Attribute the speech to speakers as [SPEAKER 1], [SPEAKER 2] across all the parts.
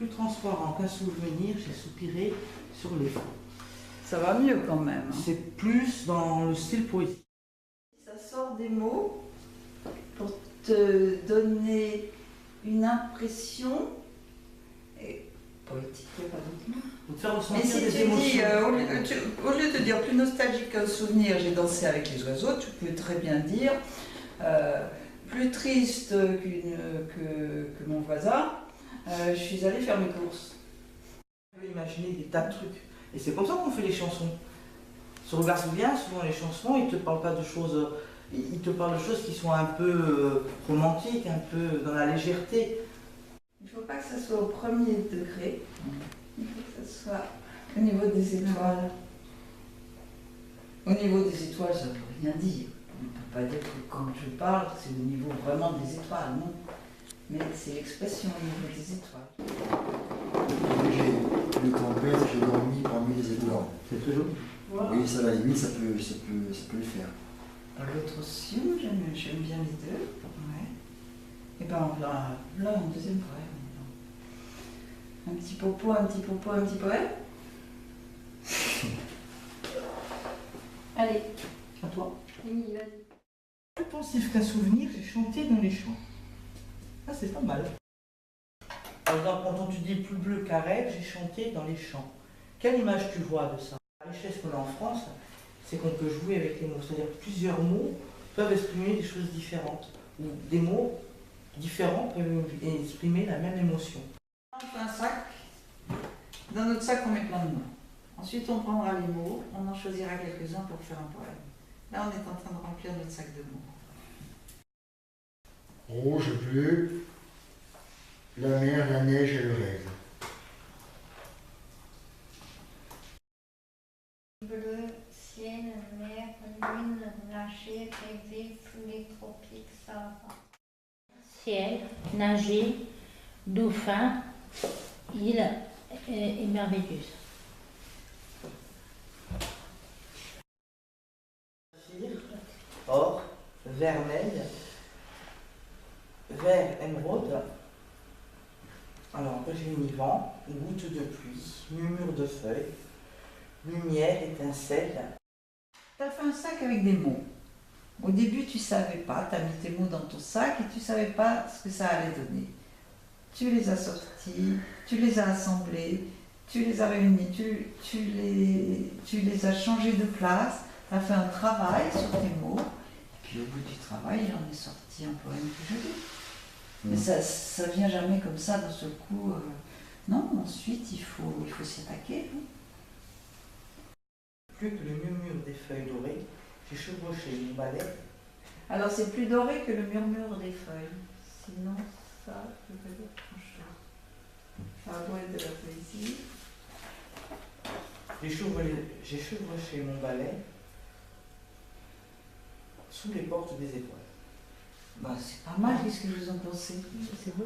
[SPEAKER 1] Plus transparent qu'un souvenir, j'ai soupiré sur les fonds.
[SPEAKER 2] Ça va mieux quand même.
[SPEAKER 1] C'est plus dans le style poétique.
[SPEAKER 2] Ça sort des mots pour te donner une impression poétique, il n'y a pas d'autre mot.
[SPEAKER 1] Pour te faire ressentir
[SPEAKER 2] Mais si
[SPEAKER 1] des
[SPEAKER 2] tu
[SPEAKER 1] émotions.
[SPEAKER 2] dis, au lieu de dire plus nostalgique qu'un souvenir, j'ai dansé avec les oiseaux, tu peux très bien dire plus triste que mon voisin, je suis allée faire mes courses.
[SPEAKER 1] On peut imaginer des tas de trucs. Et c'est comme ça qu'on fait les chansons. Si on regarde bien, souvent les chansons, ils te parlent pas de choses. Ils te parlent de choses qui sont un peu romantiques, un peu dans la légèreté.
[SPEAKER 2] Il ne faut pas que ça soit au premier degré, il faut que ça soit au niveau des étoiles. Au niveau des étoiles, ça ne veut rien dire. On ne peut pas dire que quand je parle, c'est au niveau vraiment des étoiles, non. Mais c'est l'expression au niveau des étoiles.
[SPEAKER 3] Le grand-père, j'ai dormi parmi les étoiles.
[SPEAKER 1] C'est toujours.
[SPEAKER 3] Voilà. Oui, ça à la limite, ça peut le faire.
[SPEAKER 2] L'autre aussi, j'aime bien les deux. Ouais. Et ben là, un deuxième poème. Un petit popo, un petit popo, un petit poème.
[SPEAKER 4] Allez,
[SPEAKER 1] À toi.
[SPEAKER 4] Mimi, vas-y.
[SPEAKER 1] Plus pensif qu'un souvenir, j'ai chanté dans les champs. Ah, c'est pas mal. Par exemple, quand on te dit plus bleu qu'un rêve, j'ai chanté dans les champs. Quelle image tu vois de ça? La richesse qu'on a en France, c'est qu'on peut jouer avec les mots. C'est-à-dire que plusieurs mots peuvent exprimer des choses différentes. Ou des mots différents peuvent exprimer la même émotion.
[SPEAKER 2] On fait un sac. Dans notre sac, on met plein de mots. Ensuite, on prendra les mots, on en choisira quelques-uns pour faire un poème. Là, on est en train de remplir notre sac de mots.
[SPEAKER 3] Rouge, bleu, la mer, la neige et le rêve.
[SPEAKER 4] Bleu, ciel, mer, lune, nager, rêver, sous les tropiques, ça va. Ciel, nager, dauphin, île et merveilleuse.
[SPEAKER 1] Or, vermeil, vert émeraude. Alors après j'ai mis vent, goutte de pluie, murmure de feuilles, lumière, étincelle.
[SPEAKER 2] Tu as fait un sac avec des mots. Au début, tu ne savais pas, tu as mis tes mots dans ton sac et tu ne savais pas ce que ça allait donner. Tu les as sortis, tu les as assemblés, tu les as réunis, tu les as changés de place, tu as fait un travail sur tes mots. Et puis au bout du travail, il en est sorti un poème plus joli. Mais ça ne vient jamais comme ça d'un seul coup. Non, ensuite il faut s'y attaquer.
[SPEAKER 1] Plus que le murmure des feuilles dorées, j'ai chevauché mon balai.
[SPEAKER 2] Alors c'est plus doré que le murmure des feuilles. Sinon, ça, je peux pas dire grand-chose. Ça doit être de la poésie.
[SPEAKER 1] J'ai chevauché mon balai sous les portes des étoiles.
[SPEAKER 2] Bah, c'est pas mal, qu'est-ce que vous en pensez?
[SPEAKER 4] C'est beau.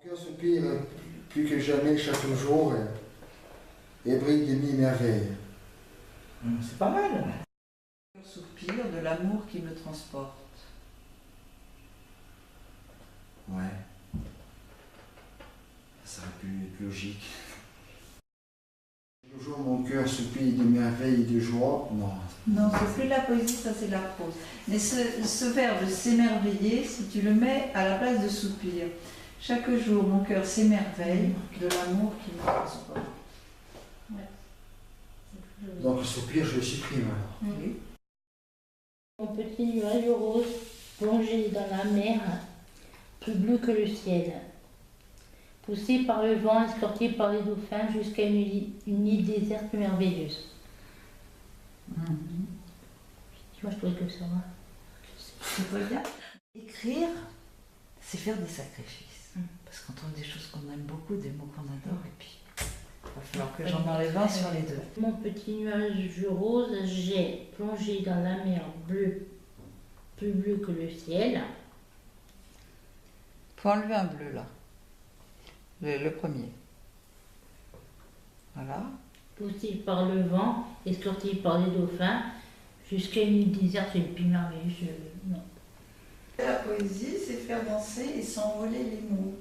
[SPEAKER 3] Mon cœur soupire plus que jamais chaque jour et brille de mille merveilles.
[SPEAKER 1] C'est pas mal.
[SPEAKER 2] Je soupire de l'amour qui me transporte.
[SPEAKER 3] Ouais. Ça aurait pu être logique. Toujours mon cœur soupire de merveille et de joie. Non.
[SPEAKER 2] Non, c'est plus la poésie, ça c'est la prose. Mais ce verbe s'émerveiller, si tu le mets à la place de soupir, chaque jour mon cœur s'émerveille de l'amour qui me transporte.
[SPEAKER 3] Donc le soupir, je le supprime alors.
[SPEAKER 2] Oui.
[SPEAKER 4] Mon petit nuage rose plongé dans la mer, plus bleu que le ciel. Poussé par le vent, escorté par les dauphins jusqu'à une île déserte merveilleuse. Tu vois, je pourrais que ça.
[SPEAKER 2] C'est pas bien. Écrire, c'est faire des sacrifices. Parce qu'on trouve des choses qu'on aime beaucoup, des mots qu'on adore, et puis il va falloir que j'en enlève un sur les deux.
[SPEAKER 4] Mon petit nuage rose, j'ai plongé dans la mer bleue, plus bleu que le ciel.
[SPEAKER 2] Faut enlever un bleu là. Le premier. Voilà.
[SPEAKER 4] Poussé par le vent, escorté par les dauphins, jusqu'à une île déserte et puis merveilleuse. Non.
[SPEAKER 2] La poésie, c'est faire danser et s'envoler les mots.